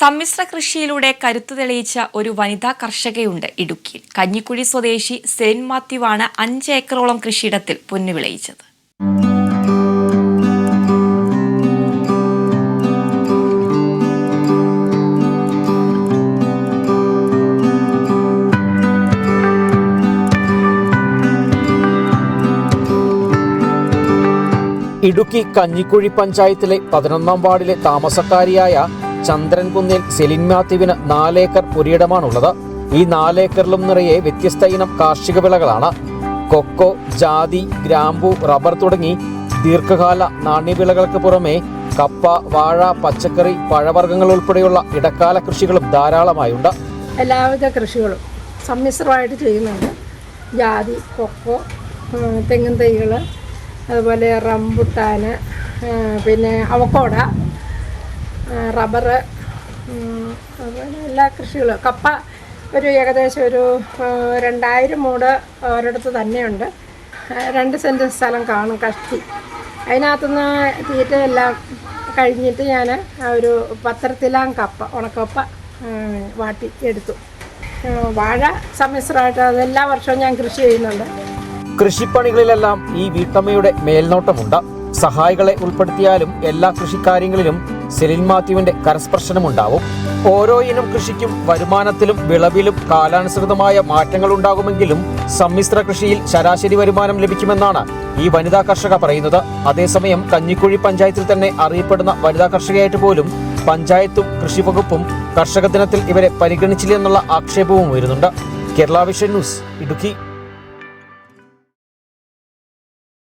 സമ്മിശ്ര കൃഷിയിലൂടെ കരുത്തു തെളിയിച്ച ഒരു വനിതാ കർഷകയുണ്ട് ഇടുക്കിയിൽ. കഞ്ഞിക്കുഴി സ്വദേശി സെലിൻ മാത്യുവാണ് 5 ഏക്കറോളം കൃഷിയിടത്തിൽ പൊന്നു വിളയിച്ചത്. ഇടുക്കി കഞ്ഞിക്കുഴി പഞ്ചായത്തിലെ 11ാം വാർഡിലെ താമസക്കാരിയായ ചന്ദ്രൻകുന്നിൽ സെലിൻ മാത്യുവിന് 4 ഏക്കർ പുരയിടമാണുള്ളത്. ഈ 4 ഏക്കറിലും നിറയെ വ്യത്യസ്ത ഇനം കാർഷിക വിളകളാണ്. കൊക്കോ, ജാതി, ഗ്രാമ്പു, റബ്ബർ തുടങ്ങി ദീർഘകാല നാണ്യവിളകൾക്ക് പുറമെ കപ്പ, വാഴ, പച്ചക്കറി, പഴവർഗ്ഗങ്ങൾ ഉൾപ്പെടെയുള്ള ഇടക്കാല കൃഷികളും ധാരാളമായുണ്ട്. എല്ലാവിധ കൃഷികളും സമ്മിശ്രമായിട്ട് ചെയ്യുന്നുണ്ട്. ജാതി, കൊക്കോ, തെങ്ങിൻ തൈകൾ, അതുപോലെ റംബുട്ടാന്, പിന്നെ അവക്കോട, റബ്ബർ, അതുപോലെ എല്ലാ കൃഷികളും. കപ്പ ഏകദേശം ഒരു 2000 മൂട് ഒരിടത്ത് തന്നെയുണ്ട്. 2 സെൻറ്റ് സ്ഥലം കാണും കഷ്ടി. അതിനകത്തുനിന്ന് തീറ്റയെല്ലാം കഴിഞ്ഞിട്ട് ഞാൻ ഒരു പത്രത്തിലാം കപ്പ, ഉണക്കപ്പ വാട്ടി എടുത്തു. വാഴ സമ്മിശ്രമായിട്ട് അതെല്ലാ വർഷവും ഞാൻ കൃഷി ചെയ്യുന്നുണ്ട്. കൃഷിപ്പണികളിലെല്ലാം ഈ വീട്ടമ്മയുടെ മേൽനോട്ടമുണ്ട്. സഹായികളെ ഉൾപ്പെടുത്തിയാലും എല്ലാ കൃഷിക്കാര്യങ്ങളിലും സെലിൻ മാത്യുവിന്റെ കരസ്പർശനമുണ്ടാവും. ഓരോ ഇനം കൃഷിക്കും വരുമാനത്തിലും വിളവിലും കാലാനുസൃതമായ മാറ്റങ്ങൾ ഉണ്ടാകുമെങ്കിലും സമ്മിശ്ര കൃഷിയിൽ ശരാശരി വരുമാനം ലഭിക്കുമെന്നാണ് ഈ വനിതാ കർഷക പറയുന്നത്. അതേസമയം കഞ്ഞിക്കുഴി പഞ്ചായത്തിൽ തന്നെ അറിയപ്പെടുന്ന വനിതാ കർഷകയായിട്ട് പോലും പഞ്ചായത്തും കൃഷിവകുപ്പും കർഷക ദിനത്തിൽ ഇവരെ പരിഗണിച്ചില്ലെന്നുള്ള ആക്ഷേപവും ഉയരുന്നുണ്ട്. Kerala vision news, Idukki.